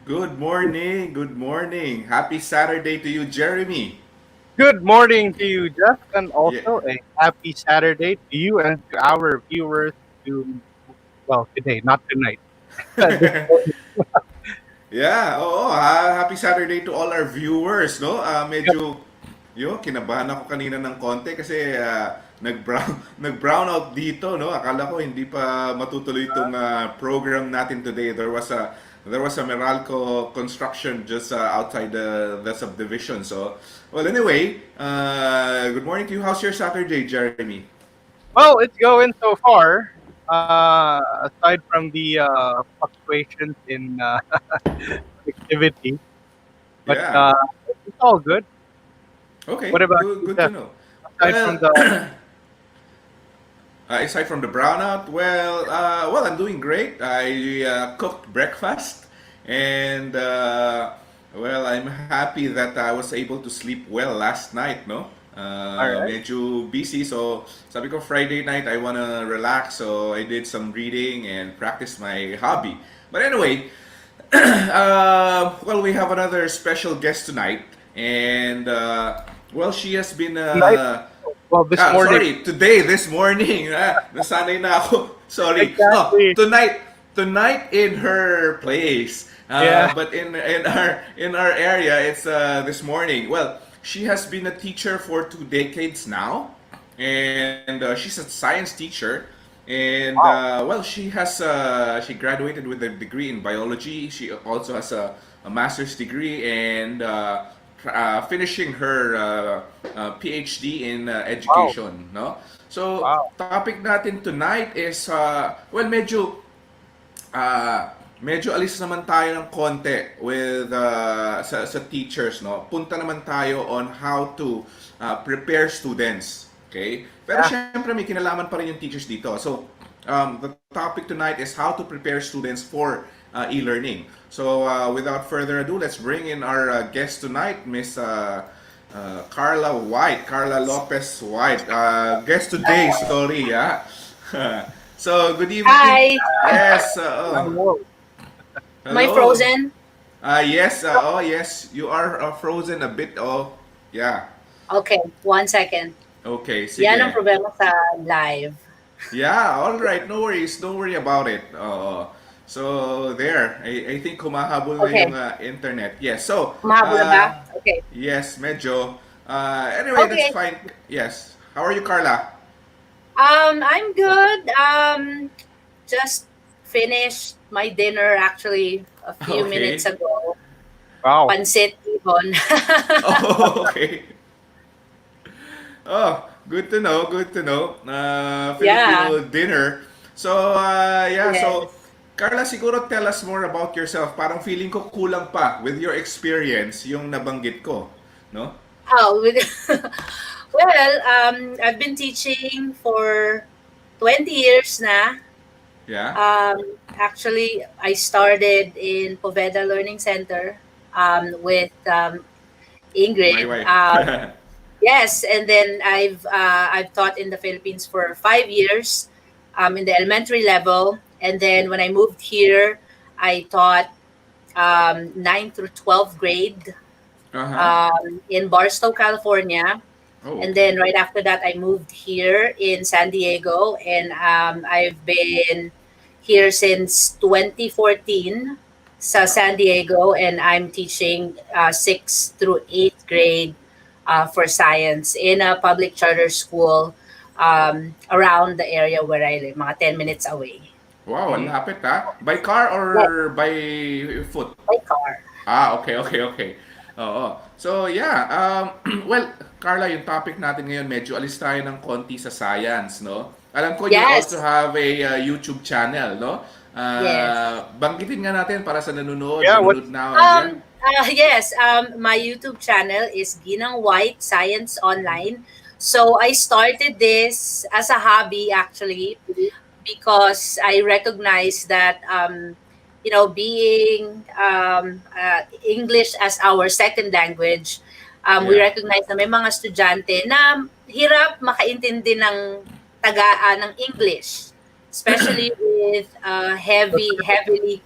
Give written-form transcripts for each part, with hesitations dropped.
Good morning, good morning. Happy Saturday to you, Jeremy. Good morning to you, Jeff, and Yeah, also a happy Saturday to you and to our viewers to, well, today, not tonight. This morning. yeah. Oo, happy Saturday to all our viewers, no? Yep. Kinabahan ako kanina ng konti kasi nag-brown, nag-brown out dito, no? Akala ko hindi pa matutuloy itong program natin today. There was a Meralco construction just outside the subdivision. So, well, anyway, good morning to you. How's your Saturday, Jeremy? Well, it's going so far, aside from the fluctuations in activity, but Yeah. it's all good. What Okay, about good, you, good to Jeff? know. Aside from Well, the, aside from the brownout, well, I'm doing great. I cooked breakfast, and well, I'm happy that I was able to sleep well last night. No, all right. medyo busy, so sabi ko Friday night I wanna relax, so I did some reading and practice my hobby. But anyway, well, we have another special guest tonight, and well, she has been. Tonight, well, this morning, Sorry, today, this morning. Nasanay na ako. Sorry. No, exactly. tonight in her place. Yeah. But in our area, it's this morning. Well, she has been a teacher for 2 decades now, and she's a science teacher. And Wow. well, she graduated with a degree in biology. She also has a master's degree and finishing her PhD in Wow. education, no? So, Wow. topic natin tonight is well, uh, medyo alis naman tayo ng konti with sa teachers, no? Punta naman tayo on how to prepare students, okay? Pero Yeah. syempre may kinalaman pa rin yung teachers dito. So, the topic tonight is how to prepare students for e-learning. So, without further ado, let's bring in our guest tonight, Miss Carla White, Carla Lopez White. Guest today, sorry, yeah. So, good evening. Hi, Yes, Hello. am I hello. frozen? Yes, oh yes, you are frozen a bit. Oh, yeah. Okay, 1 second. Okay, Yan ang sige. problema sa live. Yeah, all right. No worries. Don't worry about it. So there, I think humahabol na yung Okay, internet. Yes. So, mahabol na ba? Okay. yes, medyo. Anyway, that's Okay, fine. Yes. How are you, Carla? I'm good. Just finished my dinner actually a few minutes Okay. ago. Wow. Pansit ibon. Oh, okay. Oh, good to know. Good to know. Yeah, Filipino dinner. So, yeah. So, yes. Carla, siguro tell us more about yourself. Parang feeling ko kulang pa with your experience yung nabanggit ko. No? Oh, well, I've been teaching for 20 years na. Yeah? Actually, I started in Poveda Learning Center with My Ingrid. wife. Yes, and then I've taught in the Philippines for 5 years in the elementary level, and then when I moved here, I taught 9 through 12th grade Uh-huh. in Barstow, California. Oh, And okay. then right after that, I moved here in San Diego, and I've been here since 2014 sa San Diego, and I'm teaching 6th through 8th grade for science in a public charter school around the area where I live, mga 10 minutes away. Wow, ang Mm. lapit ha. By car Yeah, or by foot? by car. Okay, okay, okay. Oo. So, yeah. Well, Carla, yung topic natin ngayon, medyo alis tayo ng konti sa science, no? Alam ko you also Yes, have a YouTube channel, no? yes. Banggitin nga natin para sa Yeah. What's nanonood now and yan. Yes, my YouTube channel is Ginang White Science Online. So I started this as a hobby actually because I recognize that being English as our second language, we Yeah. recognize na may mga estudyante na hirap makaintindi ng tagaan ng English, especially with heavily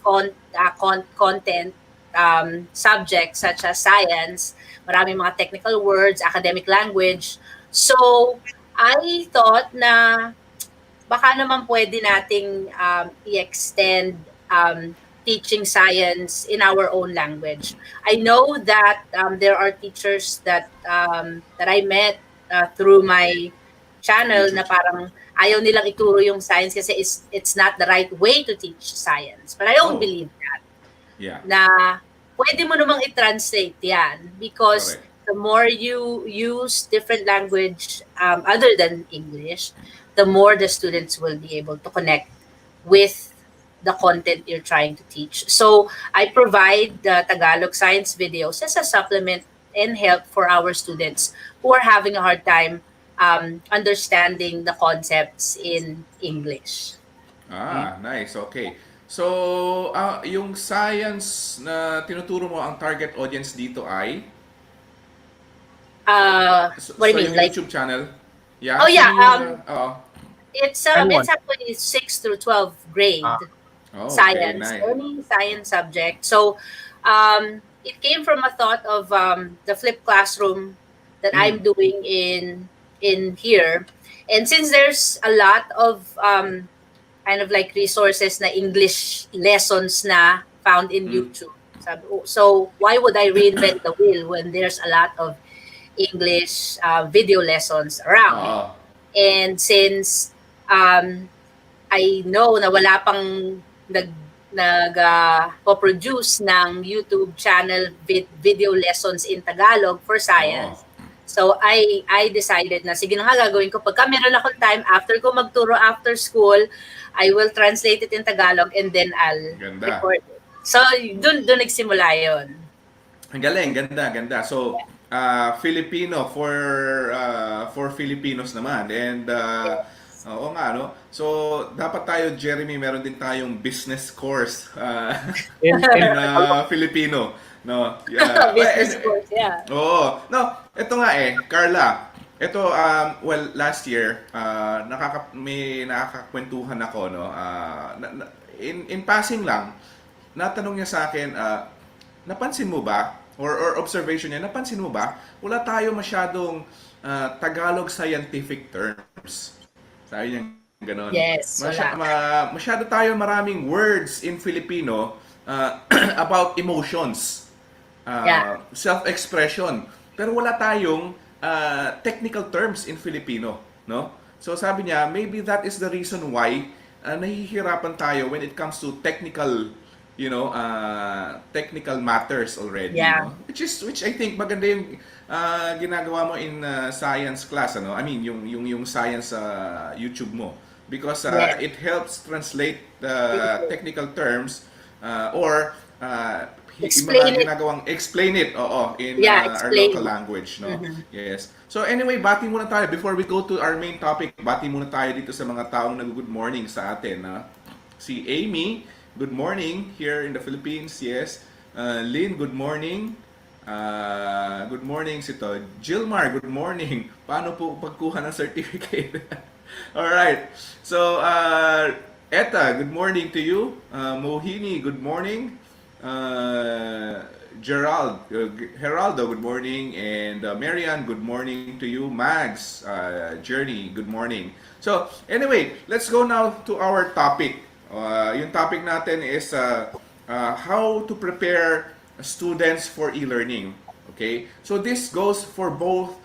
content subjects such as science, maraming mga technical words, academic language. So, I thought na baka naman pwede nating i-extend teaching science in our own language. I know that there are teachers that I met through my channel YouTube. na parang ayaw nilang ituro yung science kasi it's not the right way to teach science. But I don't Oh, believe yeah. na pwede mo namang i-translate yan because Correct. the more you use different language other than English, the more the students will be able to connect with the content you're trying to teach. So I provide the Tagalog science videos as a supplement and help for our students who are having a hard time understanding the concepts in English. Nice. Okay. So, yung science na tinuturo mo, ang target audience dito ay What do you sa mean? yung Like, YouTube channel. Yeah, oh yeah, sino yung oo. Anyone? it's actually 6 through 12 grade Ah, Oh, okay, science, nice. any science subject. So it came from a thought of the flipped classroom that I'm Mm. doing in here. And since there's a lot of kind of like resources na English lessons na found in Mm. YouTube. So why would I reinvent the wheel when there's a lot of English video lessons around? Oo. And since um, I know na wala pang po-produce ng YouTube channel video lessons in Tagalog for Oo. science. So I decided na sige na nga gagawin ko pagka meron akong time after ko magturo after school, I will translate it in Tagalog and then I'll Ganda. record it. So dun nagsimula 'yon. Ang galing, ganda, ganda. So, Filipino for Filipinos naman. And oo nga, no? So, dapat tayo, Jeremy, meron din tayong business course in in Filipino. No? Yeah. Business course, yeah. Oo. No, ito nga Carla. Ito, well, last year, may nakakakwentuhan ako, no? In passing lang, natanong niya sa akin, napansin mo ba, or observation niya, napansin mo ba, wala tayo masyadong Tagalog scientific terms. Sabi niya gano'n. Yes, wala. Masyado tayo maraming words in Filipino about emotions, Yeah. self-expression. Pero wala tayong technical terms in Filipino, no? So sabi niya, maybe that is the reason why nahihirapan tayo when it comes to technical, technical matters already, Yeah. no? Which I think maganda yung ginagawa mo in science class, ano? I mean, yung science YouTube mo, because Yes. it helps translate the technical terms or yung Explain mga it. ginagawang explain it, oo, in Yeah, our explain. local language, no? Yes. So anyway, bati muna tayo before we go to our main topic. Bati muna tayo dito sa mga taong nag-good morning sa atin, na si Amy, good morning here in the Philippines. Yes. Lynn, good morning. Good morning si to. Jilmar, good morning. Paano po pagkuha ng certificate? All right. So, Etta, good morning to you. Mohini, good morning. Geraldo, good morning. And Marian, good morning to you. Mags, Journey, good morning. So, anyway, let's go now to our topic. Yung topic natin is how to prepare students for e-learning. Okay? So, this goes for both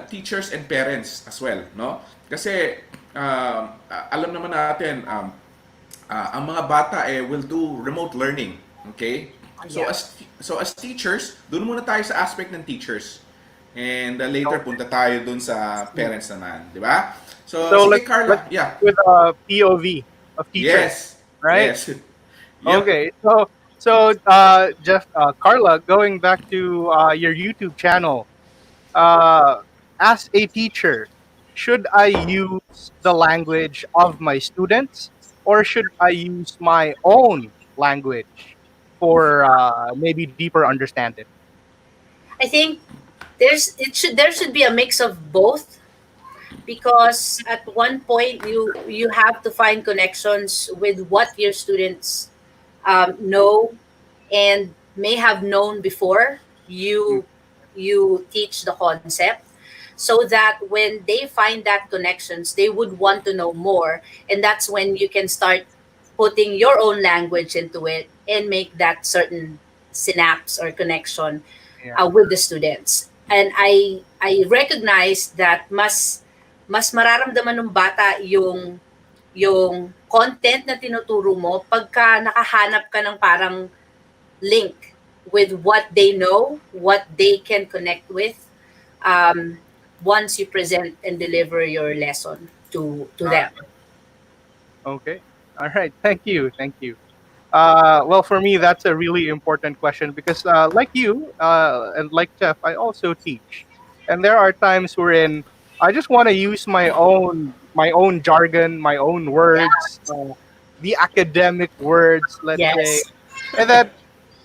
teachers and parents as well, no? Kasi alam naman natin ang mga bata will do remote learning. Okay? So Yeah. as teachers, doon muna tayo sa aspect ng teachers. And later punta tayo doon sa parents naman, di ba? So, So sige Carla, let's yeah. with a POV of teachers, Yes. right? Yes. Yep. Okay, so Jeff, Carla, going back to your YouTube channel, uh, as a teacher, should I use the language of my students or should I use my own language for maybe deeper understanding? I think there should be a mix of both because at one point you have to find connections with what your students know and may have known before you teach the concept, so that when they find that connections, they would want to know more, and that's when you can start putting your own language into it and make that certain synapse or connection Yeah. with the students. And I recognize that mas mararamdaman ng bata yung content na tinuturo mo pagka nakahanap ka ng parang link with what they know, what they can connect with, um, once you present and deliver your lesson to Uh, them. Okay. All right. Thank you. Thank you. Well, for me, that's a really important question because, like you and like Jeff, I also teach, and there are times wherein I just want to use my own jargon, my own Yeah. words, the academic words, let's say, Yes. and that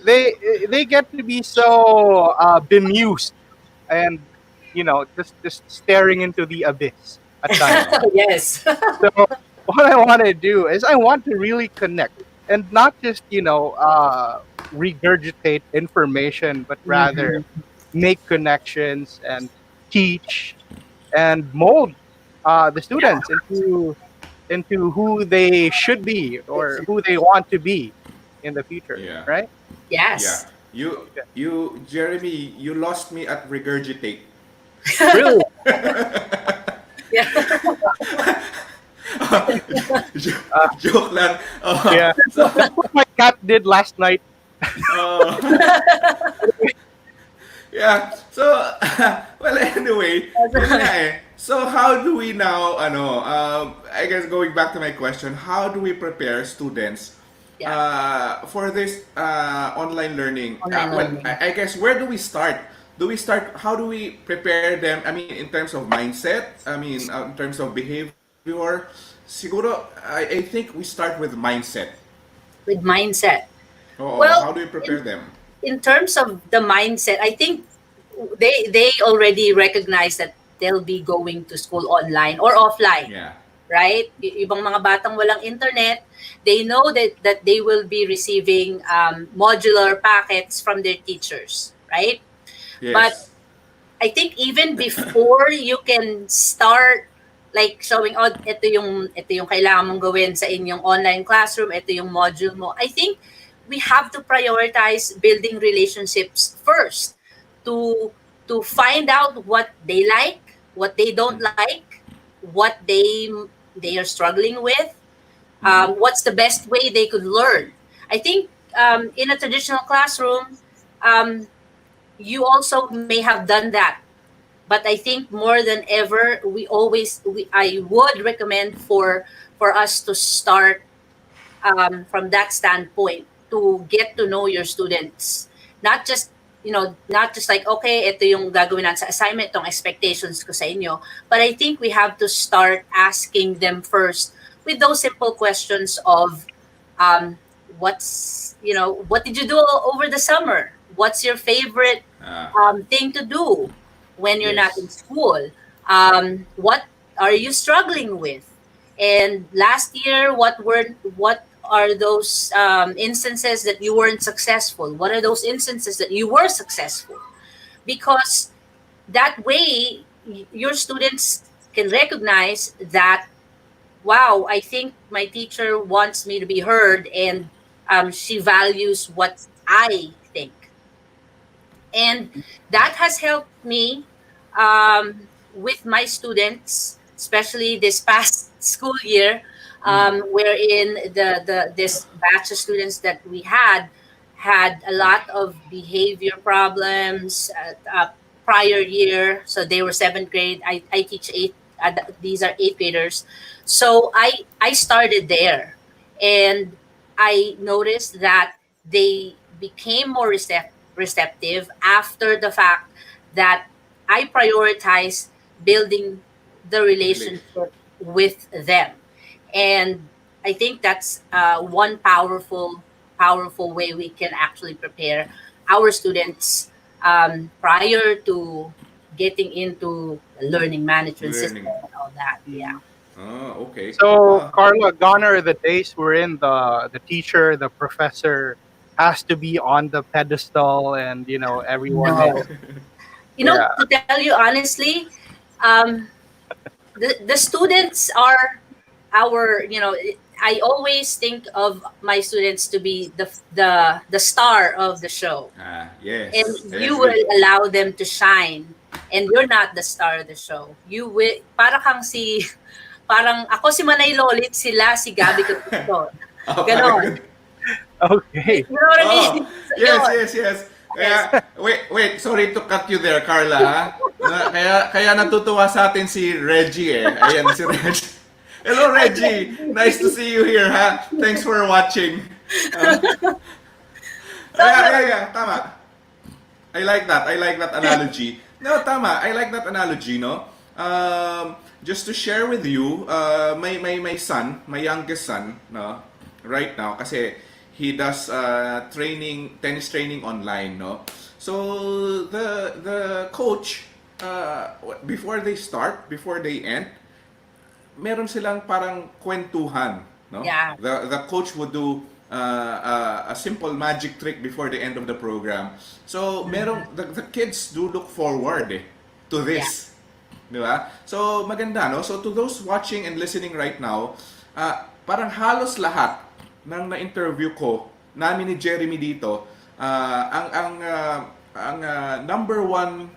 they they get to be so bemused and just staring into the abyss at times. uh, Yes. So what I want to do is I want to really connect and not just regurgitate information, but rather Mhm. make connections and teach and mold the Yeah. students into who they should be or who they want to be in the future, yeah, right? yeah. Yes. Okay. Jeremy, you lost me at regurgitate. Really? Yeah. Joke lang. Yeah. So, That's what my cat did last night. uh, yeah. So, well, anyway, yun nga eh. So, how do we now, I guess going back to my question, how do we prepare students Yeah. for this online learning? Online Well, learning. I guess where do we start? How do we prepare them? I mean, in terms of mindset, I mean, in terms of behavior, siguro, I think we start with mindset. With mindset. Oo, how Well, do we prepare them? in terms of the mindset, I think they already recognize that they'll be going to school online or offline, Yeah. right? Ibang mga batang walang internet, they know that they will be receiving modular packets from their teachers, right? But Yes. I think even before you can start like showing, oh, ito yung kailangan mong gawin sa inyong online classroom, ito yung module mo. I think we have to prioritize building relationships first to to find out what they like, what they don't like, what they are struggling with, what's the best way they could learn. I think in a traditional classroom, um, you also may have done that, but I think more than ever I would recommend for us to start from that standpoint to get to know your students, not just not just like, okay, ito yung gagawin natin sa assignment, itong expectations ko sa inyo, but I think we have to start asking them first with those simple questions of um, what did you do over the summer, what's your favorite Ah, thing to do when you're not yes. in school, what are you struggling with, and last year what are those instances that you weren't successful, what are those instances that you were successful, because that way your students can recognize that, wow, I think my teacher wants me to be heard, and she values what I think. And that has helped me with my students, especially this past school year, wherein the this batch of students that we had a lot of behavior problems prior year. So they were seventh grade. I teach eighth. These are eighth graders. So I started there, and I noticed that they became more receptive after the fact that I prioritize building the Relation. relationship with them. And I think that's one powerful way we can actually prepare our students prior to getting into the learning management system Learning. and all that. Yeah. Ah, okay. So, Ah, Carla, gone are the days wherein the teacher, the professor, has to be on the pedestal, and everyone is, No. yeah. To tell you honestly, um, the students are our, I always think of my students to be the star of the show, and Yes, I you agree. will allow them to shine, and you're not the star of the show. You will, parang ako si Manay Lolit, sila si Gabby Catusto. Oh, parang Ganon. ganun. Okay. You know what I Oh, mean? So, yes, yun. yes, yes. Yes. Kaya, wait, sorry to cut you there, Carla, ha? Kaya natutuwa sa atin si Reggie, eh. Ayan, si Reggie. Hello, Reggie. Nice to see you here, ha? Thanks for watching. Uh, So, yeah, tama. I like that. I like that analogy. No, tama. I like that analogy, no? Just to share with you, my son, my youngest son, no, right now, kasi he does tennis training online, no. So the coach, before they start, before they end, meron silang parang kwentuhan, no? Yeah. The coach would do a simple magic trick before the end of the program. So, the kids do look forward to this. Di ba? So, maganda, no? So, to those watching and listening right now, parang halos lahat ng na-interview ko, namin ni Jeremy dito, ang number one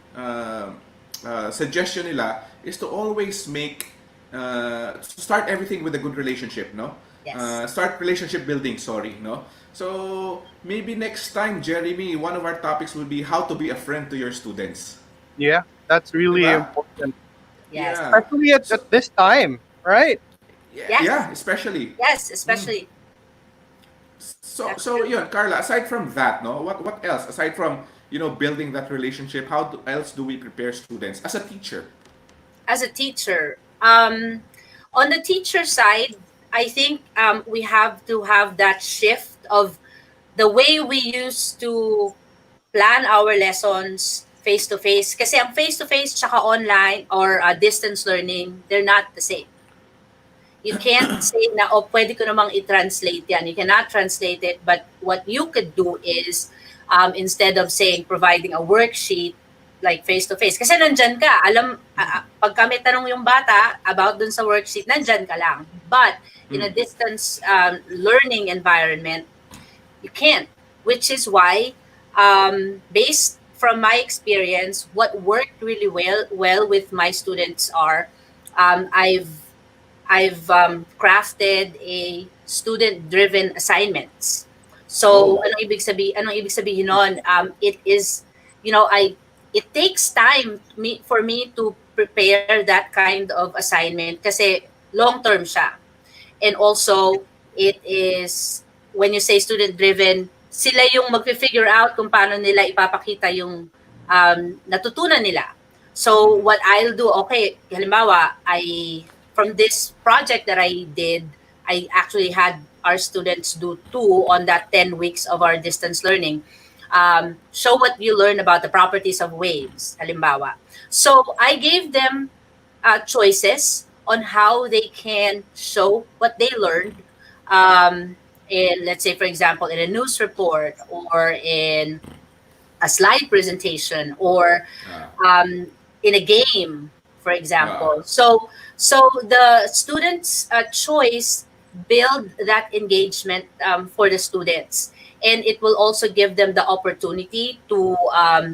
suggestion nila is to always to start everything with a good relationship, no? Yes. Start relationship building, sorry, no? So, maybe next time, Jeremy, one of our topics will be how to be a friend to your students. Yeah, that's really Diba? important, Yes. Yeah. especially at this time, right? Yeah, Yes. especially. Yes, especially. So yun, Carla, aside from that, no, what else aside from building that relationship? Else do we prepare students as a teacher? As a teacher, on the teacher side, I think we have to have that shift of the way we used to plan our lessons face to face. Kasi ang face to face tsaka online or distance learning, they're not the same. You can't say na, oh, pwede ko namang i-translate yan. You cannot translate it, but what you could do is, instead of saying, providing a worksheet, like face-to-face. Kasi nandyan ka. Pag kami tanong yung bata about dun sa worksheet, nandyan ka lang. But, in a distance learning environment, you can't. Which is why, based from my experience, what worked really well with my students are, I've crafted a student-driven assignments. So, Oh. Anong ibig sabihin nun? It is, it takes time for me to prepare that kind of assignment kasi long-term siya. And also, it is, when you say student-driven, sila yung mag-figure out kung paano nila ipapakita yung natutunan nila. So, what I'll do, okay, halimbawa, from this project that I did, I actually had our students do 2 on that 10 weeks of our distance learning. Show what you learn about the properties of waves, halimbawa. So I gave them choices on how they can show what they learned in, let's say, for example, in a news report or in a slide presentation or in a game, for example. So the students' choice build that engagement for the students, and it will also give them the opportunity to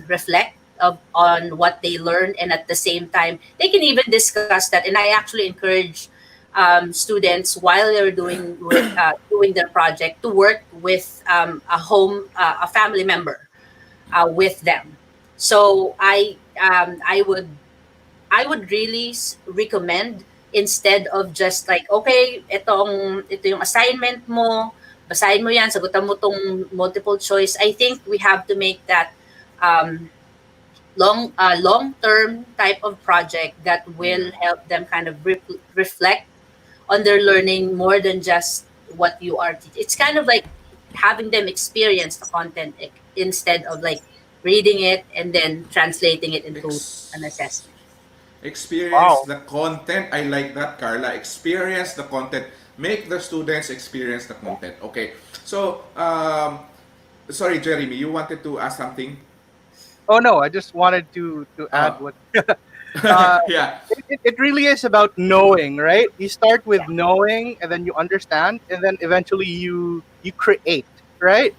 reflect on what they learned, and at the same time, they can even discuss that. And I actually encourage students while they're doing their project to work with a family member with them. So I would really recommend, instead of just like, okay, ito yung assignment mo, basahin mo yan, sagutan mo tong multiple choice. I think we have to make that long-term type of project that will help them kind of reflect on their learning more than just what you are teaching. It's kind of like having them experience the content instead of like reading it and then translating it into an assessment. Experience Wow. the content. I like that, Carla. Experience the content. Make the students experience the content. Okay. So, sorry, Jeremy, you wanted to ask something? Oh no, I just wanted to add Oh, what uh, yeah. it really is about knowing, right? You start with Yeah. knowing, and then you understand, and then eventually you create, right?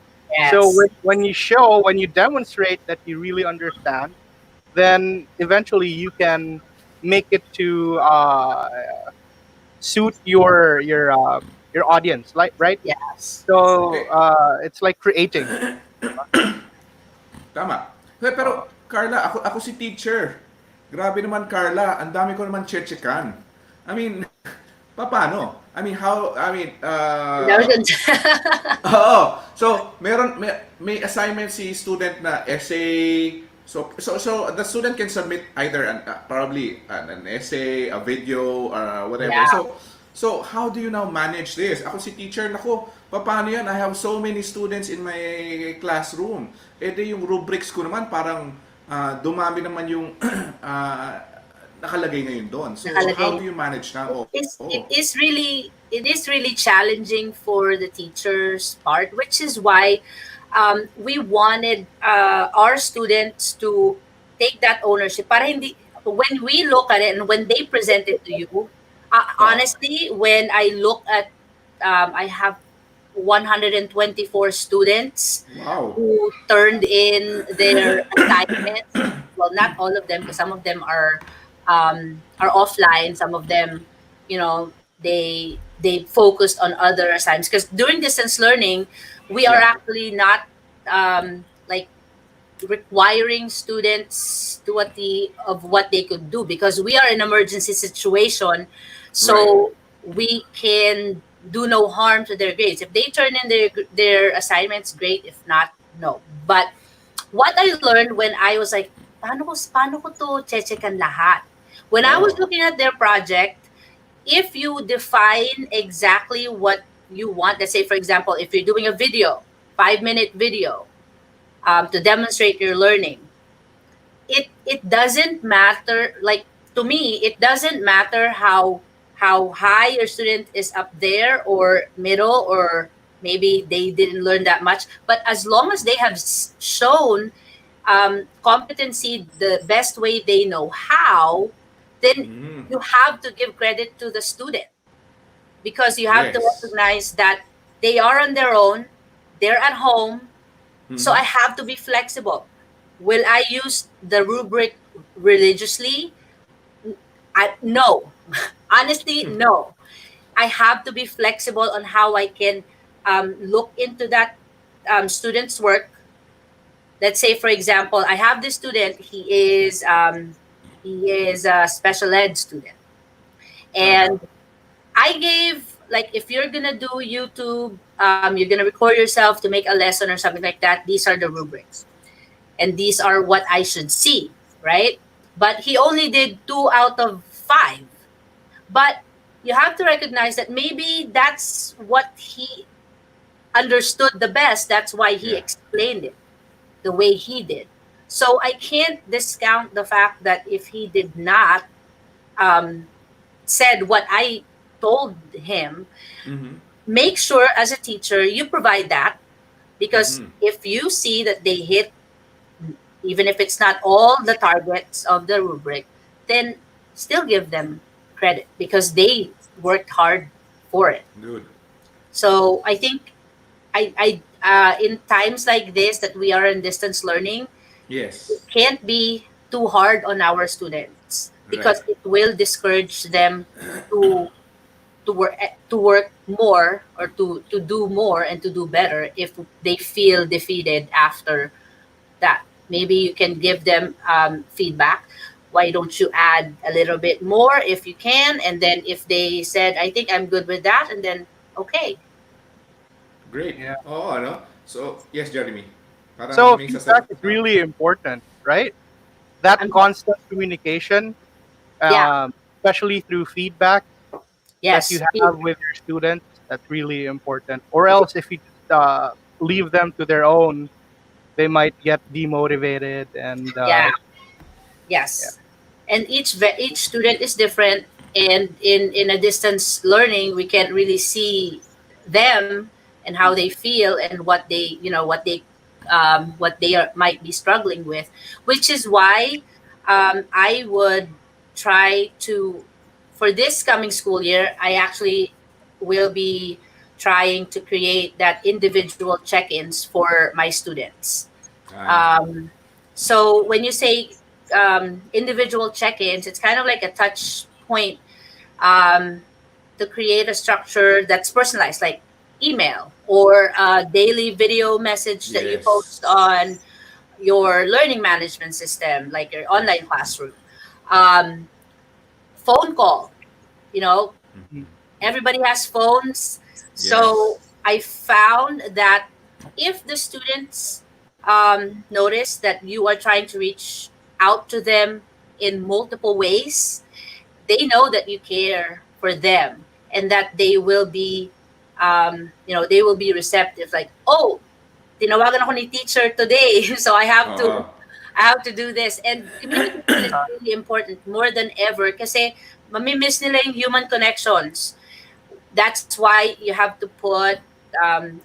So Yes. when you show, when you demonstrate that you really understand, then eventually you can make it to suit your audience, like, right? Yes. So Eh, it's like creating. tama. Pero, Carla, ako si teacher. Grabe naman, Carla. Ang dami ko naman chechekan. I mean, paano? I mean, how, I mean, Never gonna- oo. So, may assignment si student na essay. So the student can submit either probably an essay, a video, whatever. yeah. So how do you now manage this? Ako si teacher, nako, paano yan? I have so many students in my classroom. Eh di yung rubrics ko naman parang dumami naman yung nakalagay ngayon doon. So how Nakalagay. do you manage now? Oh, It oh. is really challenging for the teachers part, which is why we wanted our students to take that ownership. Para hindi, when we look at it and when they present it to you, Oh. honestly, when I look at, I have 124 students Wow. who turned in their assignments. Well, not all of them, because some of them are offline. Some of them, you know, they focused on other assignments. Because during distance learning, we are Yeah. actually not like requiring students to what they could do, because we are in emergency situation, Right. so we can do no harm to their grades. If they turn in their assignments, great. If not, no. But what I learned when I was like, paano ko to chechekan lahat? When I was Oh. looking at their project, if you define exactly what you want, let's say, for example, if you're doing a video, 5-minute video, to demonstrate your learning, it doesn't matter. Like, to me, it doesn't matter how high your student is up there, or middle, or maybe they didn't learn that much. But as long as they have shown competency the best way they know how, then Mm. you have to give credit to the student, because you have to Yes. recognize that they are on their own, they're at home, so Mm-hmm. I have to be flexible. Will I use the rubric religiously? No. Honestly, no. I have to be flexible on how I can look into that student's work. Let's say, for example, I have this student. He is a special ed student, Uh-huh. and I gave, like, if you're gonna do YouTube, you're gonna record yourself to make a lesson or something like that. These are the rubrics, and these are what I should see, right? But he only did 2 out of 5. But you have to recognize that maybe that's what he understood the best. That's why he Yeah. explained it the way he did. So I can't discount the fact that if he did not um, said what I told him, Mm-hmm. make sure as a teacher you provide that, because Mm-hmm. if you see that they hit, even if it's not all the targets of the rubric, then still give them credit, because they worked hard for it. Good. So I think in times like this that we are in distance learning, it Yes. can't be too hard on our students, Right. because it will discourage them to to work more, or to do more and to do better if they feel defeated after that. Maybe you can give them feedback. Why don't you add a little bit more if you can? And then if they said, I think I'm good with that, and then okay. Great. Yeah. Oo, ano? So, yes, Jeremy. Parang So may feedback sasab... is really important, right? That I'm constant communication, Yeah, especially through feedback that you yes. have with your students, that's really important. Or else, if you just leave them to their own, they might get demotivated, and Yeah, yeah, yes. And each student is different, and in a distance learning, we can't really see them and how they feel and what they what they might be struggling with, which is why I would try to, for this coming school year, I actually will be trying to create that individual check-ins for my students. Ah, Um, so when you say individual check-ins, it's kind of like a touch point, um, to create a structure that's personalized, like email or a daily video message that you yes. post on your learning management system, like your online classroom. Um, Phone call, you know, everybody has phones. Yes. So I found that if the students notice that you are trying to reach out to them in multiple ways, they know that you care for them and that they will be, they will be receptive. Like, oh, tinawagan ako ni teacher today, so Oo. I have to do this. And communication is really important more than ever kasi mamimiss nila yung human connections. That's why you have to put, I'm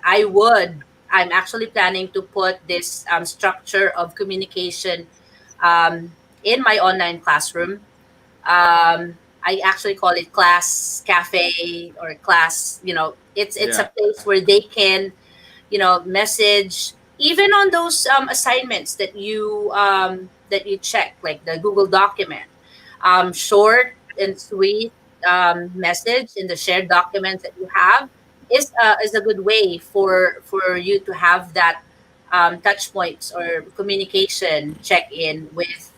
actually planning to put this structure of communication in my online classroom. I actually call it class cafe or class, it's a Yeah. place where they can, message even on those assignments that you check, like the Google document, short and sweet message in the shared documents that you have is a good way for you to have that touch points or communication check in with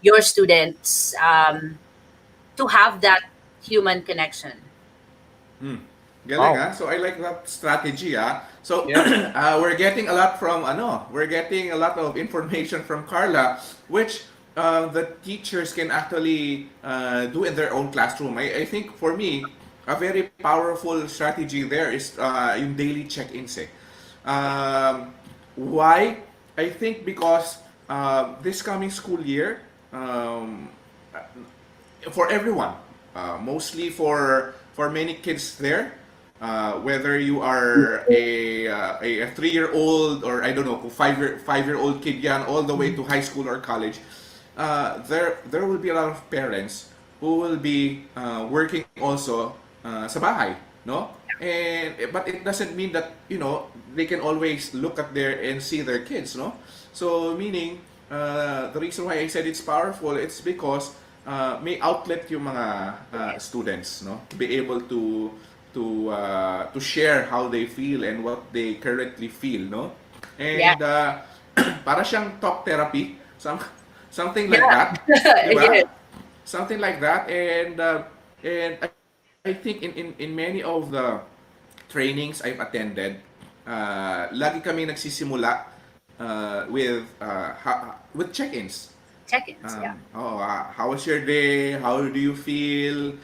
your students, to have that human connection. Hmm. Galing Wow. ah. So I like that strategy ah. So Yeah. we're getting a lot from we're getting a lot of information from Carla, which the teachers can actually do in their own classroom. I think for me, a very powerful strategy there is yung daily check-ins eh. Um, why? I think because this coming school year, um, for everyone, mostly for many kids there. Whether you are a 3 year old or I don't know, kung 5 year old kid yan, all the way to high school or college, there will be a lot of parents who will be working also sa bahay, no? And but it doesn't mean that they can always look at there and see their kids, no? So meaning the reason why I said it's powerful, it's because may outlet yung mga students, no? Be able to share how they feel and what they currently feel, no? Yeah. And para siyang talk therapy, something like Yeah. that, di Yes. ba? Something like that, and I think in many of the trainings I've attended, lagi kami nagsisimula with check-ins. Check-ins. Yeah. How was your day? How do you feel?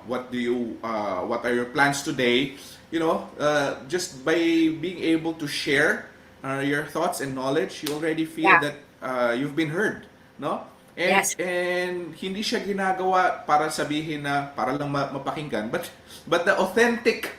What are your plans today? Just by being able to share your thoughts and knowledge, you already feel Yeah. that you've been heard, no? And Yes. and hindi siya ginagawa para sabihin na para lang mapakinggan, but the authentic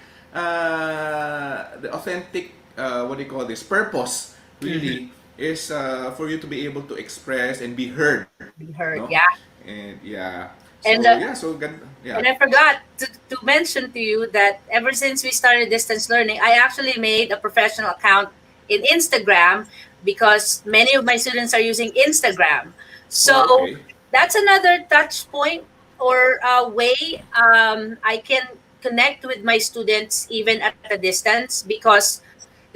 what do you call this, purpose Mhm. really is for you to be able to express and be heard, We heard. no? Yeah. And yeah. And So yeah, so And yeah. I forgot to mention to you that ever since we started distance learning, I actually made a professional account in Instagram because many of my students are using Instagram. Oh, So okay. that's another touch point or a way I can connect with my students even at a distance because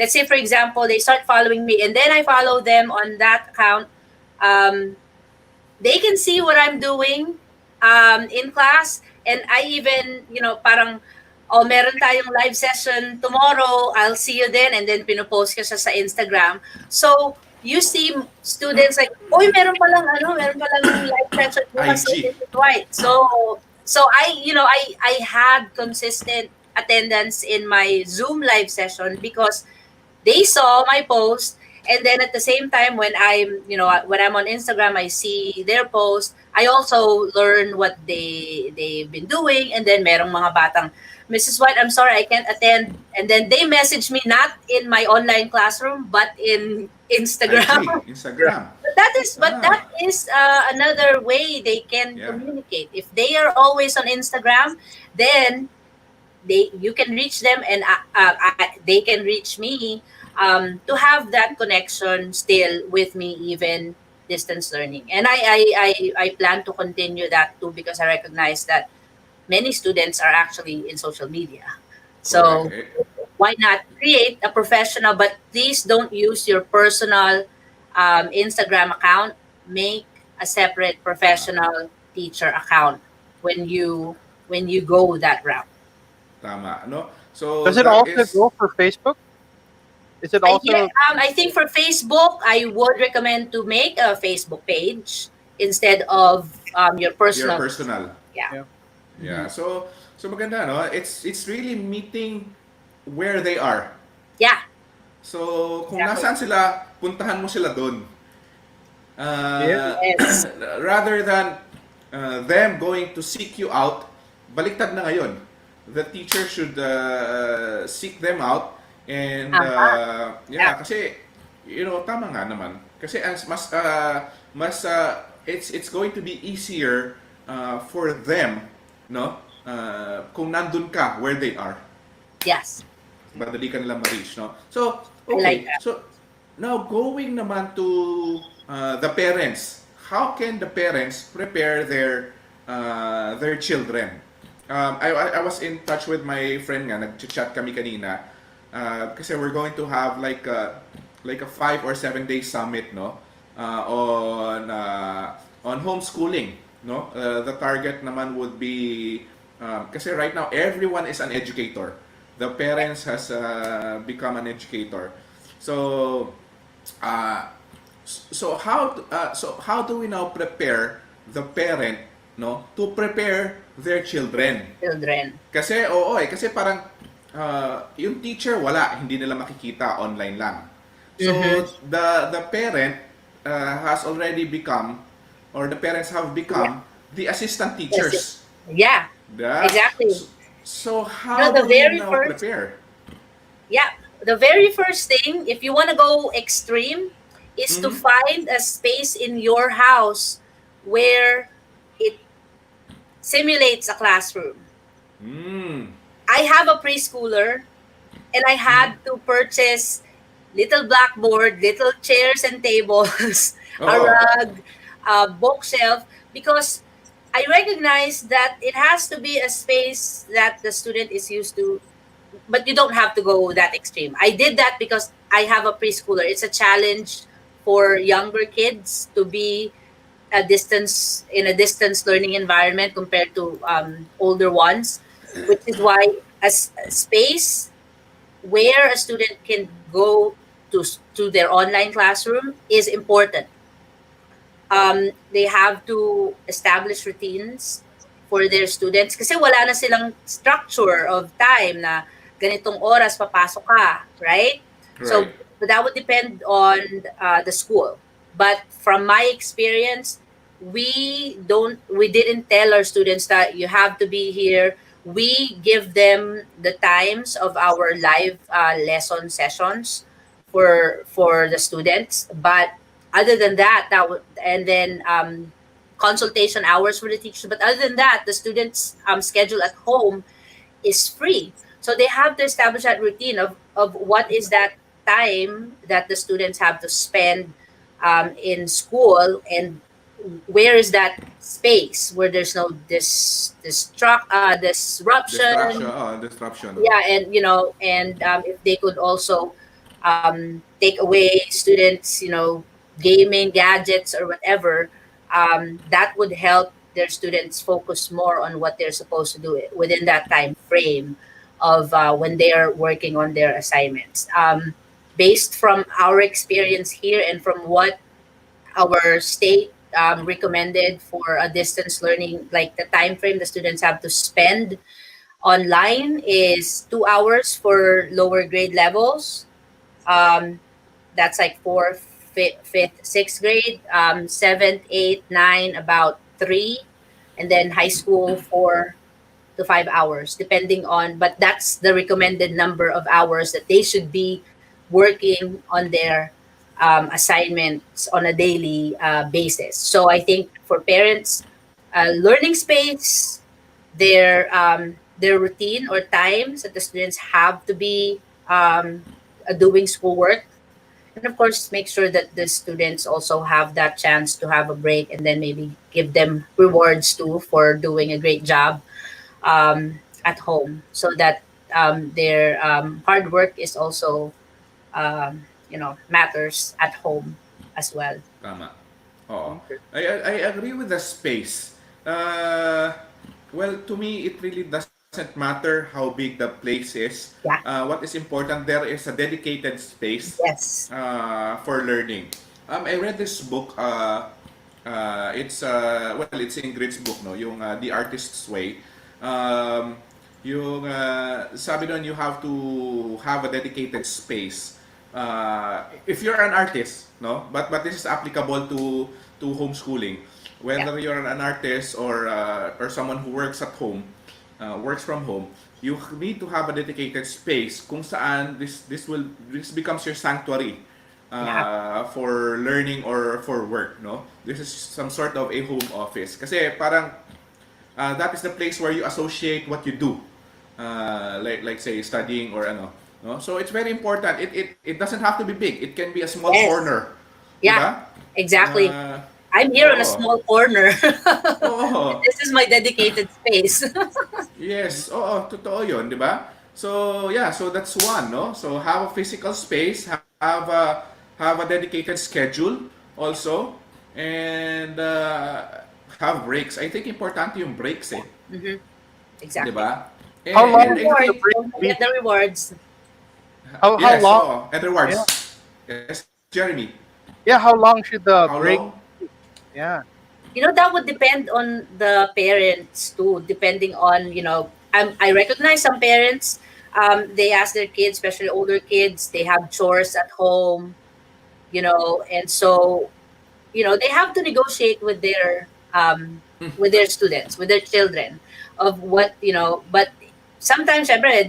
let's say, for example, they start following me and then I follow them on that account. Um, they can see what I'm doing in class. And I even, parang, oh, meron tayong live session tomorrow. I'll see you then. And then pinopost ko siya sa Instagram. So, you see students like, oy, meron palang live session bukas. So, IG. this is right. So I had consistent attendance in my Zoom live session because they saw my post And then at the same time, when I'm on Instagram, I see their post. I also learn what they've been doing. And then merong mga batang, Mrs. White, I'm sorry, I can't attend. And then they message me not in my online classroom, but in Instagram. IG, Instagram. But that Ah, is another way they can yeah, communicate. If they are always on Instagram, then you can reach them, and they can reach me, to have that connection still with me, even distance learning. And I plan to continue that too, because I recognize that many students are actually in social media. correct. So why not create a professional, but please don't use your personal Instagram account. Make a separate Tama, professional teacher account when you go that route. tama, no? So Does it that also is go for Facebook? Is it Yeah, also? I think for Facebook, I would recommend to make a Facebook page instead of your your personal. personal. Yeah. Yeah. Yeah. Mhm. So maganda, no? It's really meeting where they are. Yeah, So kung exactly. nasaan sila, puntahan mo sila doon. Yeah. Uh, Yes. rather than them going to seek you out, baliktad na ngayon. The teacher should seek them out, and Uh-huh. Yeah. yeah, kasi tama nga naman. Kasi as mas it's going to be easier for them, no? Kung nandun ka where they are, Yes. madali ka nilang ma-reach, no? So, I like okay. that. So, now going naman to the parents. How can the parents prepare their children? I was in touch with my friend nga, nag-chat kami kanina. Kasi we're going to have like a 5 or 7 day summit, no? On homeschooling, no? The target naman would be kasi right now everyone is an educator. The parents has become an educator. So uh, so how do we now prepare the parent, no, to prepare their children? Children. Kasi oo kasi parang yung teacher wala, hindi nila makikita, online lang. So Mm-hmm. the parent has already become, or the parents have Yeah. become the assistant Yes. Yes. teachers. Yeah. Yeah. Exactly. So You know, how the do you very now first. prepare? Yeah. The very first thing, if you want to go extreme, is to Mm-hmm. find a space in your house where it simulates a classroom. Mm. I have a preschooler, and I Mm-hmm. had to purchase little blackboard, little chairs and tables, a Oo. rug, a bookshelf, because I recognize that it has to be a space that the student is used to, but you don't have to go that extreme. I did that because I have a preschooler. It's a challenge for younger kids to be a distance learning environment compared to older ones, which is why a space where a student can go to their online classroom is important. They have to establish routines for their students, kasi wala na silang structure of time na ganitong oras papasok ka, right? Right. So that would depend on the school. But from my experience, we didn't tell our students that you have to be here. We give them the times of our live lesson sessions for the students, but other than that, and then consultation hours for the teachers. But other than that, the students' schedule at home is free. So they have to establish that routine of what is that time that the students have to spend in school, and where is that space where there's no Distraction, disruption. disruption. Yeah, and if they could also take away students, gaming gadgets or whatever, that would help their students focus more on what they're supposed to do within that time frame of when they are working on their assignments. Based from our experience here and from what our state recommended for a distance learning, like the time frame the students have to spend online is 2 hours for lower grade levels, um, that's like fourth, fifth, sixth grade. Seventh, eighth, nine, about 3, and then high school 4 to 5 hours, depending on. But that's the recommended number of hours that they should be working on their assignments on a daily basis. So I think for parents, learning space, their routine or times that the students have to be doing schoolwork, and of course make sure that the students also have that chance to have a break, and then maybe give them rewards too for doing a great job at home, so that their hard work is also matters at home as well. Tama. Oo. Okay. I agree with the space. Uh, well, to me, it really doesn't matter how big the place is. Yeah. What is important there is a dedicated space Yes. for learning. I read this book. It's Ingrid's book, no, yung The Artist's Way. Um, yung sabi doon, you have to have a dedicated space. If you're an artist, no, but this is applicable to homeschooling. Whether you're an artist or someone who works at home, works from home, you need to have a dedicated space kung saan this becomes your sanctuary for learning or for work, no? This is some sort of a home office. Kasi parang that is the place where you associate what you do. Like say studying or ano, no? So it's very important. It doesn't have to be big. It can be a small Yes. corner. Yeah. Diba? Exactly. Uh, I'm here on a oo. small corner. Oo. This is my dedicated space. Yes, oo, totoo 'yon, 'di ba? So, yeah, so that's one, no? So have a physical space, have a dedicated schedule also, and have breaks. I think importante yung breaks eh, Mhm. 'di Exactly. ba? How long And I would the think break Don't be? forget the rewards. How yes, long? oo, and rewards. Yeah. Yes, Jeremy. Yeah, how long should the How break? long? Yeah. That would depend on the parents too, depending on, I recognize some parents, they ask their kids, especially older kids, they have chores at home, and so, they have to negotiate with their students, with their children, of what, but sometimes, syempre,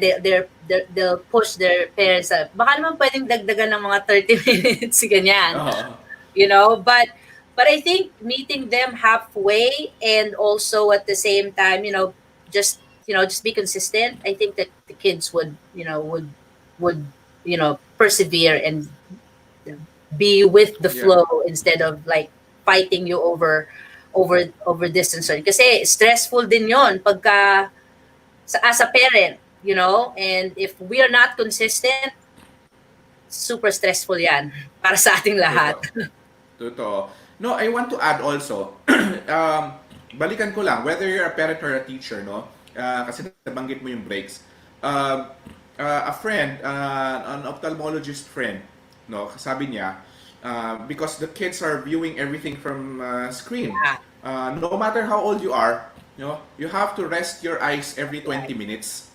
they'll push their parents, baka naman pwedeng dagdagan ng mga 30 minutes, ganyan. Oo. But I think meeting them halfway, and also at the same time, just be consistent. I think that the kids would persevere and be with the Yeah. flow, instead of like fighting you over distance. Kasi stressful din yon pagka as a parent, and if we are not consistent, super stressful yan para sa ating lahat. Totoo. Totoo. No, I want to add also, balikan ko lang, whether you're a parent or a teacher, no? Kasi nabanggit mo yung breaks. A friend, an ophthalmologist friend, no? Sabi niya, because the kids are viewing everything from screen. Yeah. No matter how old you are, you have to rest your eyes every 20 minutes.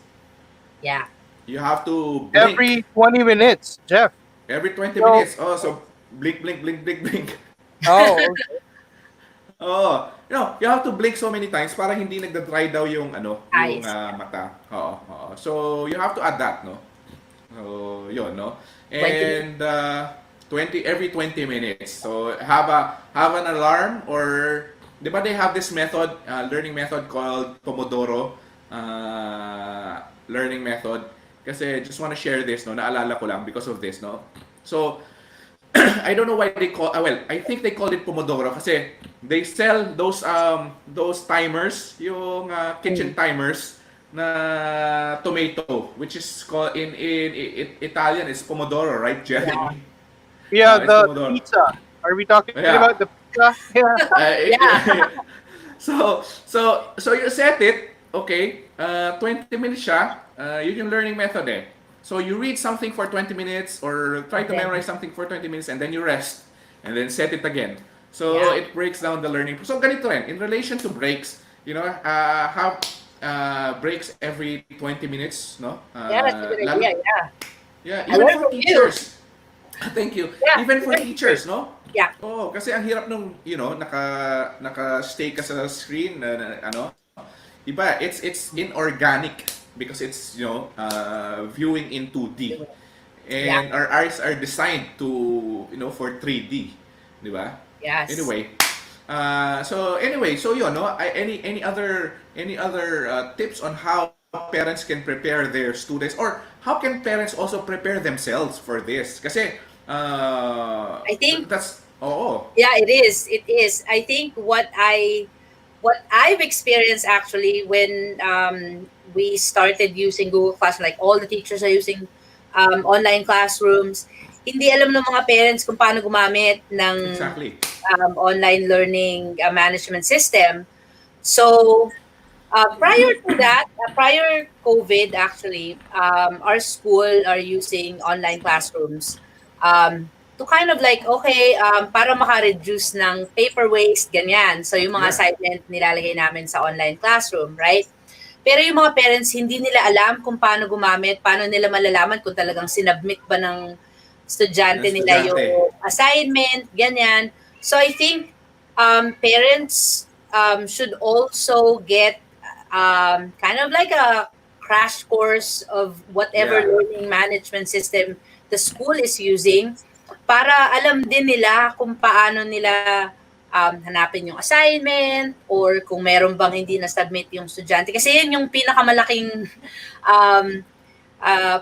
Yeah. You have to blink Every 20 minutes, Jeff. every 20 So- minutes. Oh, so blink, blink, blink, blink, blink. Oh, okay. Oo. You have to blink so many times para hindi nagda-dry daw yung Eyes. mata. Oo, oo. So you have to add that, no? So, yun, no? 20 And 20 every 20 minutes. So have an alarm, or 'di ba they have this method, learning method called Pomodoro learning method. Kasi just want to share this, no? Naalala ko lang because of this, no? So I don't know why they call, well, I think they called it Pomodoro kasi they sell those timers, yung kitchen timers na tomato, which is called in Italian is Pomodoro, right, Jerry? Yeah, It's the Pomodoro. pizza. Are we talking Yeah. about the pizza? Yeah. Yeah. So you set it, okay, 20 minutes siya, yun yung learning method eh. So you read something for 20 minutes or try to Okay. memorize something for 20 minutes and then you rest and then set it again. So Yeah. it breaks down the learning. So ganito rin, in relation to breaks, have breaks every 20 minutes, no? Yeah, that's a good idea. Yeah. Yeah, I even learned for from you. teachers. Thank you. Yeah, Even for very teachers, teachers. no? Yeah, Oo, kasi ang hirap nung, naka-stay ka sa screen iba, it's inorganic because it's, viewing in 2D. yeah, And our eyes are designed to, for 3D, di ba? yes. Anyway, so yun, no? Any other tips on how parents can prepare their students, or how can parents also prepare themselves for this? Kasi I think that's oo. yeah, it is. It is. I think what I've experienced actually when we started using Google Classroom, like all the teachers are using online classrooms. Hindi alam ng mga parents kung paano gumamit ng Exactly. online learning management system. So prior COVID, actually, our school are using online classrooms to kind of like, okay, para maka-reduce ng paper waste, ganyan. So, yung mga Yeah. assignment nilalagay namin sa online classroom, right? Pero yung mga parents, hindi nila alam kung paano gumamit, paano nila malalaman kung talagang sinubmit ba ng Ng estudyante nila yung estudyante. assignment, ganyan. So, I think parents should also get kind of like a crash course of whatever Yeah. learning management system the school is using para alam din nila kung paano nila hanapin yung assignment or kung meron bang hindi na-submit yung estudyante. Kasi yun yung pinakamalaking um,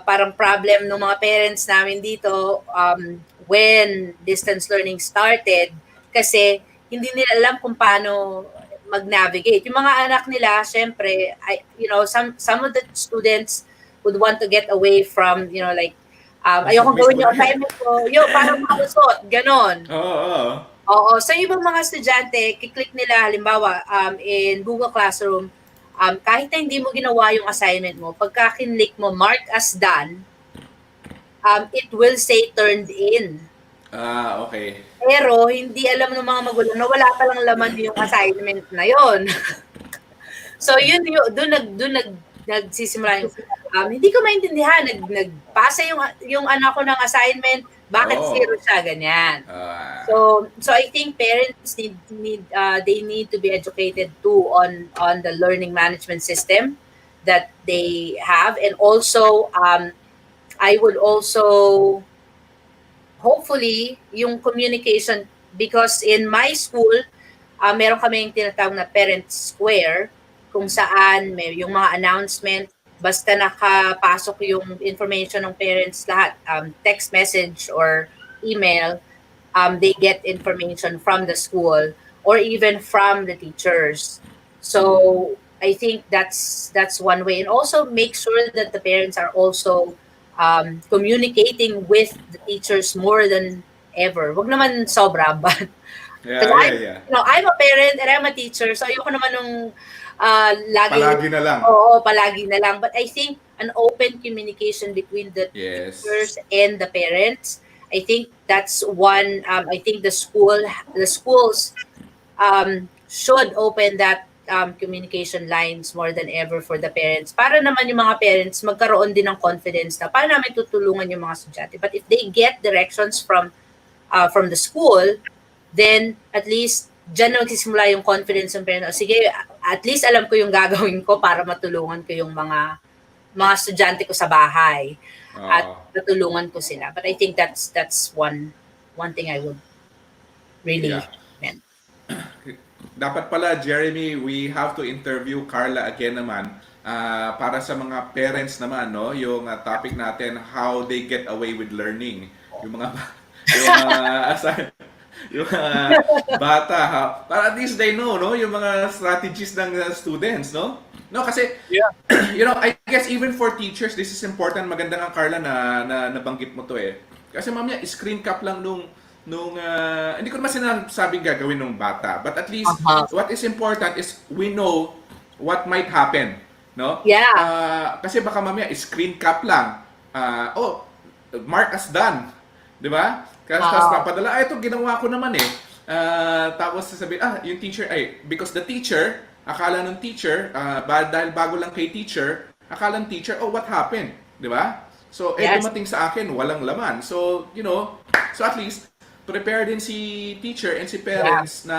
parang problem ng mga parents namin dito when distance learning started kasi hindi nila alam kung paano mag-navigate. Yung mga anak nila, syempre, some of the students would want to get away from, like, ayokong Nasubmit gawin mo yung na eh. assignment ko, parang makalusot, ganon. Oo, oo. Oo, sa ibang mga estudyante, kiklik nila, halimbawa, in Google Classroom, kahit na hindi mo ginawa yung assignment mo, pagka kinlik mo, mark as done, it will say turned in. Okay. Pero hindi alam ng mga magulang na wala palang laman yung assignment na yon. So yun yung nagsisimula yung hindi ko maintindihan, nagpasa yung anak ko ng assignment, bakit Oo. zero siya ganyan. Ah, So I think parents they need to be educated too on the learning management system that they have, and also I would also hopefully yung communication, because in my school meron kaming tinatawag na parent square kung saan may yung mga announcement, basta nakapasok yung information ng parents lahat, text message or email, they get information from the school or even from the teachers. So I think that's one way, and also make sure that the parents are also communicating with the teachers more than ever. Wag naman sobra, but because yeah, yeah. I'm a parent and I'm a teacher, so ayoko naman nung lagi, Palagi na lang. oo, palagi na lang. But I think an open communication between the Yes. teachers and the parents, I think that's one. I think the schools should open that communication lines more than ever for the parents. Para naman yung mga parents magkaroon din ng confidence na paano namin tutulungan yung mga estudyante. But if they get directions from the school, then at least dyan na magsisimula yung confidence ng parents. Sige, at least alam ko yung gagawin ko para matulungan ko yung mga estudyante ko sa bahay at matulungan ko sila. But I think that's one thing I would really Yeah. recommend. Dapat pala, Jeremy, we have to interview Carla again naman para sa mga parents naman, no? Yung topic natin, how they get away with learning. Yung mga yung mga bata, para at least they know, no? Yung mga strategies ng students, no? No, kasi Yeah. I guess even for teachers, this is important. Maganda nga, Carla, na nabanggit mo to eh. Kasi mamaya, screen cap lang nung hindi ko naman sinasabing gagawin ng bata, but at least what is important is we know what might happen, no? Yeah. Kasi baka mamaya screen cap lang. Mark as done, 'di ba? Kasi papadala, ito ginawa ko naman eh. Tapos sasabihin, yung teacher because the teacher, akala ng teacher, dahil bago lang kay teacher, akala ng teacher, what happened, 'di ba? So, Yes. dumating sa akin, walang laman. So, So at least, prepare din si teacher and si Yeah. parents na,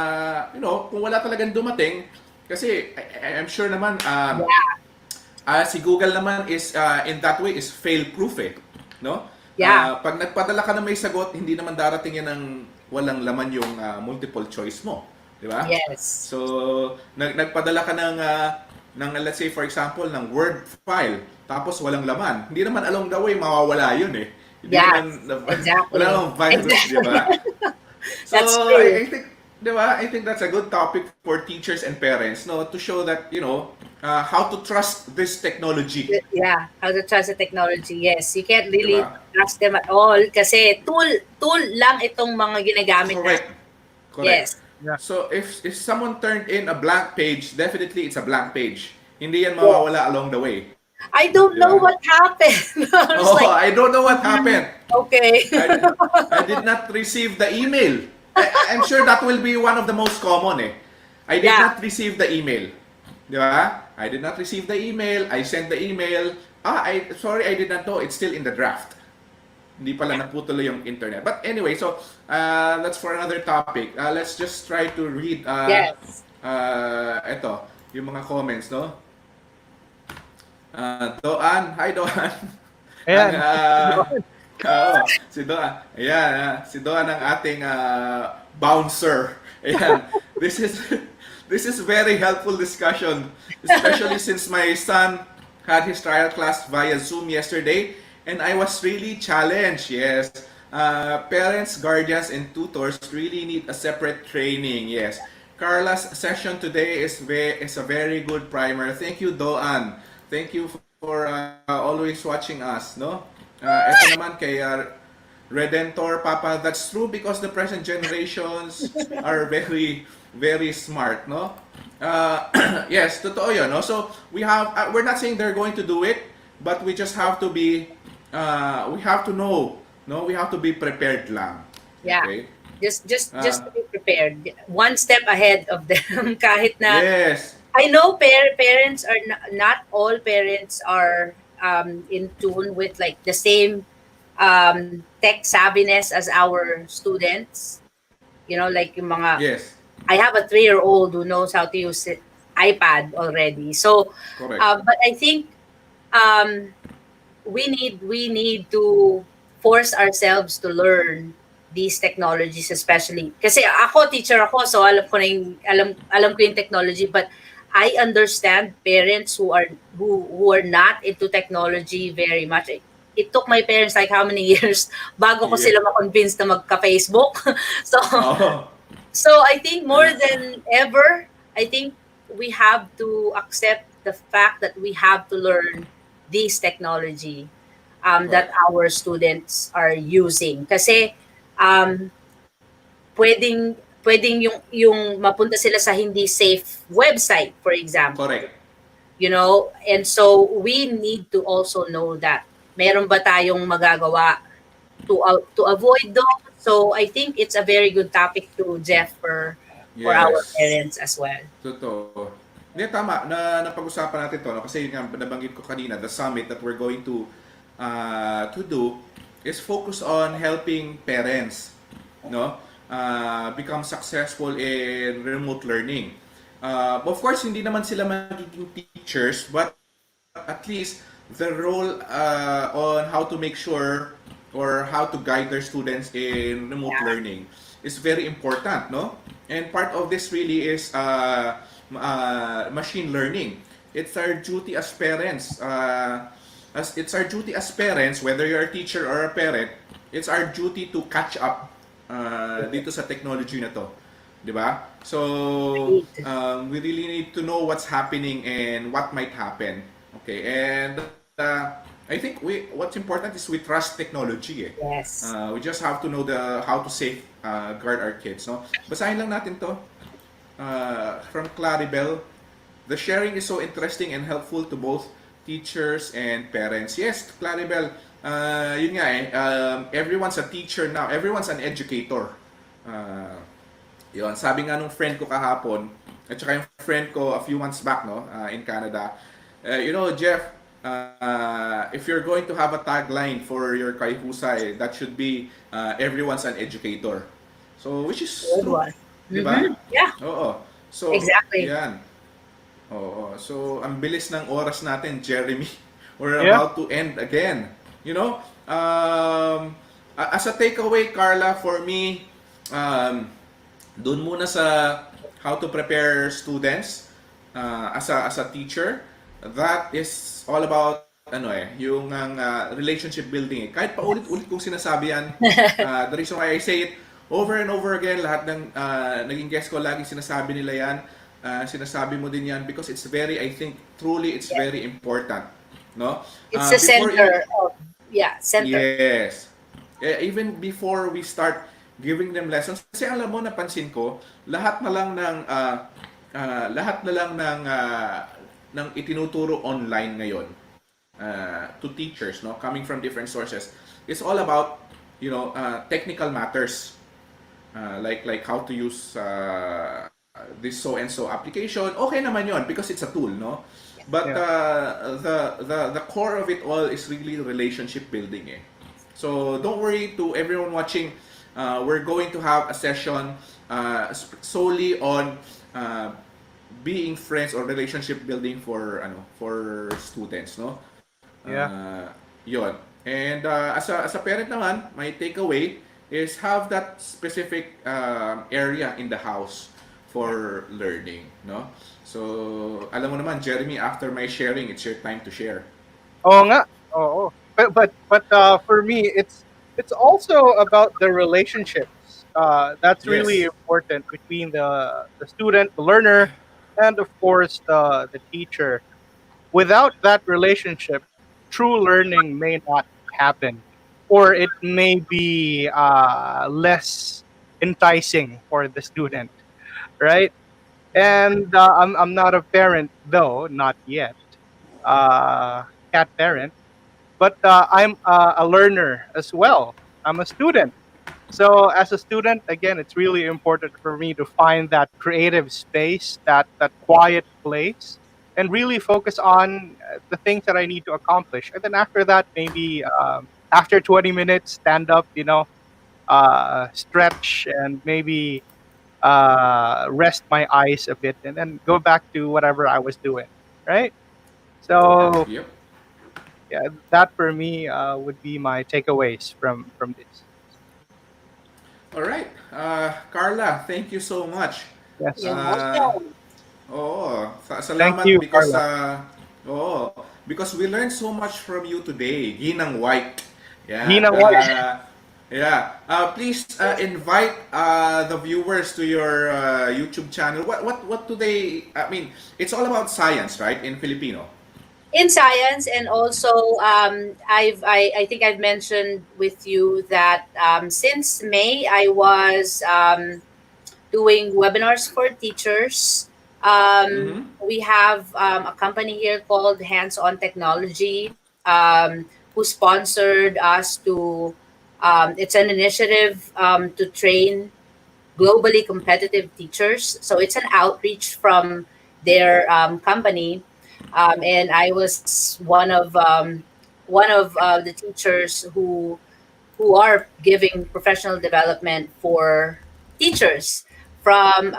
kung wala talagang dumating, kasi I'm sure naman, Yeah. si Google naman is, in that way, is fail-proof eh. No? Yeah. Pag nagpadala ka na may sagot, hindi naman darating yan ng walang laman yung multiple choice mo. Di ba? Yes. So, nagpadala ka ng, let's say for example, ng Word file, tapos walang laman. Hindi naman along the way mawawala yun eh. Hindi Yes. naman, Exactly. wala namang virus, Exactly. di ba? So, That's true. I think, di ba? I think that's a good topic for teachers and parents, no, to show that, how to trust this technology. Yeah, how to trust the technology. Yes, you can't Di really ba? trust them at all kasi tool lang itong mga ginagamit Correct. natin. Correct. Yes. Yeah. So, if someone turned in a blank page, definitely it's a blank page. Hindi yan Yes. mawawala along the way. I don't know Yeah. what happened. I was Oh, like, I don't know what happened. okay. I did not receive the email. I'm sure that will be one of the most common eh. I did Yeah. not receive the email. Di ba? I did not receive the email. I sent the email. Sorry, I did not know. It's still in the draft. Hindi pala naputuloy yung internet. But anyway, so that's for another topic. Let's just try to read Yes. ito, yung mga comments, no? Doan, hi Doan. Ayan. Si Doan. Ayan, si Doan ang ating bouncer. Ayan. This is very helpful discussion, especially since my son had his trial class via Zoom yesterday and I was really challenged. Yes. Parents, guardians, and tutors really need a separate training. Yes. Carla's session today is a very good primer. Thank you, Doan. Thank you for always watching us, no? Ito naman kay Redentor Papa, that's true because the present generations are very very smart, no? Yes, totoo 'yun, no? So we have we're not saying they're going to do it, but we just have to be we have to know, no? We have to be prepared lang. Yeah. Okay? Just to be prepared. One step ahead of them kahit na Yes. I know parents are not all parents are in tune with like the same tech savviness as our students. You know, like yung mga Yes. I have a 3-year-old who knows how to use iPad already. So, Correct. but I think um, we need to force ourselves to learn these technologies, especially kasi ako teacher ako, so alam ko na alam ko yung technology, but I understand parents who are not into technology very much. It took my parents like how many years bago ko Yeah. sila ma-convince na magka-Facebook. So Oh. so I think more than ever, I think we have to accept the fact that we have to learn this technology that our students are using. Kasi pwedeng yung mapunta sila sa hindi safe website, for example. Correct. You know, and so we need to also know that meron ba tayong magagawa to avoid those. So I think it's a very good topic to Jeff for our Yes. parents as well. Totoo. Hindi, tama. Napag-usapan natin to. No? Kasi yun nga, nabanggit ko kanina, the summit that we're going to do is focus on helping parents, no, become successful in remote learning. Of course, hindi naman sila magiging teachers, but at least the role on how to make sure or how to guide their students in remote Yeah. learning is very important, no? And part of this really is machine learning. It's our duty as parents, whether you're a teacher or a parent, it's our duty to catch up dito sa technology na to. Di ba? So, we really need to know what's happening and what might happen. Okay, and I think what's important is we trust technology. Yes. We just have to know how to safeguard our kids. No? Basahin lang natin to from Claribel. The sharing is so interesting and helpful to both teachers and parents. Yes, Claribel, yun nga everyone's a teacher now. Everyone's an educator. Yun, sabi nga nung friend ko kahapon, at saka yung friend ko a few months back, no, in Canada, Jeff, if you're going to have a tagline for your Kaihusay, that should be everyone's an educator. So, which is Good true. one. Di ba? Yeah, Oo. So, exactly. yan. Oo. So, ang bilis ng oras natin, Jeremy. We're Yeah. about to end again. You know, as a takeaway, Carla, for me, doon muna sa how to prepare students as a teacher. That is all about ano yung ang relationship building. Kahit paulit-ulit kong sinasabi yan, the reason why I say it over and over again, lahat ng naging guest ko laging sinasabi nila yan. Sinasabi mo din yan because it's very, I think, truly it's Yeah. very important. No? It's the Before center of, yeah, center. Yes. Even before we start giving them lessons, kasi alam mo, napansin ko, lahat na lang ng itinuturo online ngayon to teachers, no, coming from different sources, it's all about, technical matters, like how to use this so and so application. Okay naman yon because it's a tool, no? But Yeah. the core of it all is really relationship building. So don't worry to everyone watching. We're going to have a session solely on being friends or relationship building for students, no? Yeah. Yon. And as a parent naman, my takeaway is have that specific area in the house for learning, no? So, alam mo naman, Jeremy, after my sharing, it's your time to share. Oo nga. Oo. But for me, it's also about the relationships. That's really Yes. important between the student, the learner, and of course the teacher. Without that relationship, true learning may not happen, or it may be less enticing for the student, right? And I'm not a parent though, not yet, cat parent, but I'm a learner as well. I'm a student. So as a student, again, it's really important for me to find that creative space, that quiet place, and really focus on the things that I need to accomplish. And then after that, maybe after 20 minutes, stand up, stretch, and maybe rest my eyes a bit, and then go back to whatever I was doing. Right. So Yep. yeah, that for me would be my takeaways from this. All right. Carla, thank you so much. Yes. You're Uh, welcome. Thank salamat you, because Carla. because we learned so much from you today, Ginang White. Yeah. Ginang White. Yeah. Please invite the viewers to your YouTube channel. What do they? I mean, it's all about science, right? In Filipino. In science, and also I think I've mentioned with you that since May I was doing webinars for teachers. Mm-hmm. We have a company here called Hands On Technology, who sponsored us to. It's an initiative to train globally competitive teachers. So it's an outreach from their company, and I was one of the teachers who are giving professional development for teachers from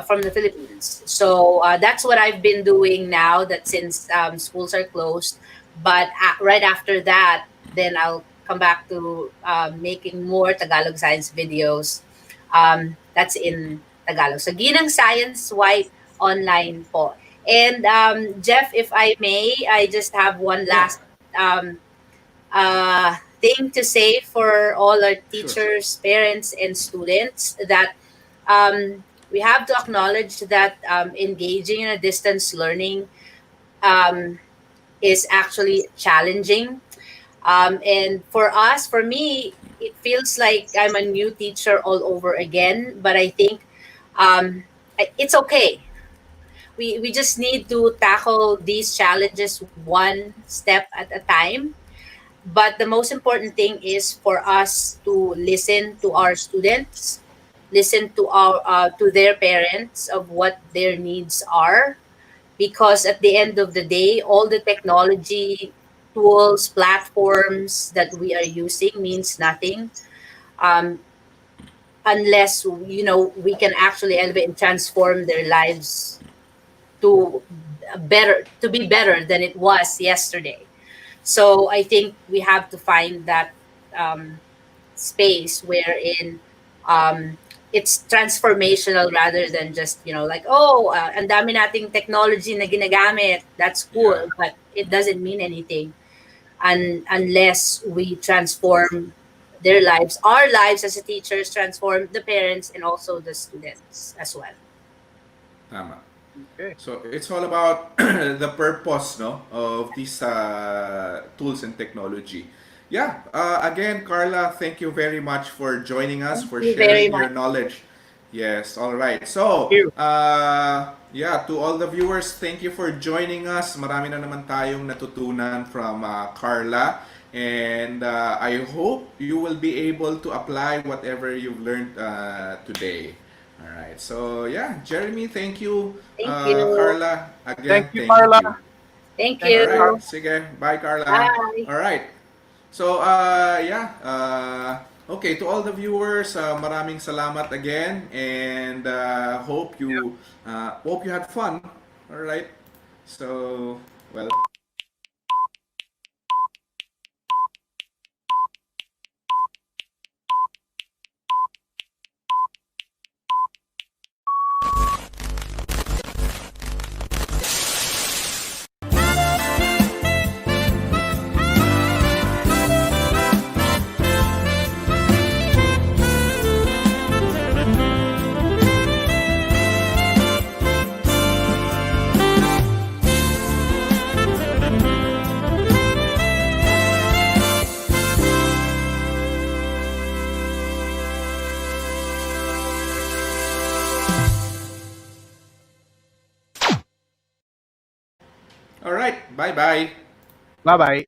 from the Philippines. So that's what I've been doing now. That since schools are closed, but right after that, then I'll come back to making more Tagalog science videos. That's in Tagalog. So Ginang Science White online po. And Jeff, if I may, I just have one Yeah. last thing to say for all our Sure. teachers, parents, and students that we have to acknowledge that engaging in a distance learning um, is actually challenging. And for me, it feels like I'm a new teacher all over again. But I think it's okay. We just need to tackle these challenges one step at a time. But the most important thing is for us to listen to our students, listen to their parents of what their needs are, because at the end of the day, all the technology. tools, platforms that we are using means nothing um, unless we can actually elevate and transform their lives to to be better than it was yesterday. So I think we have to find that um, space wherein um, it's transformational rather than just like, oh, ang dami nating technology na ginagamit, that's cool, Yeah. but it doesn't mean anything unless we transform their lives, our lives as a teachers, transform the parents and also the students as well. Tama. Okay. So it's all about the purpose, no, of these tools and technology. Yeah. Again, Carla, thank you very much for joining us, Thank for you very sharing your much. knowledge. Yes. All right. Thank So, you. yeah, to all the viewers, thank you for joining us. Marami na naman tayong natutunan from Carla. And I hope you will be able to apply whatever you've learned today. All right. So yeah, Jeremy, thank you. Thank you. Carla, Thank again, you, thank Carla. you. Thank Thank All you, right. Carla. you. Sige. Bye, Carla. Bye. All right. So, yeah. Okay, to all the viewers, maraming salamat again, and hope you had fun. All right. So, well. All right. Bye bye. Bye bye.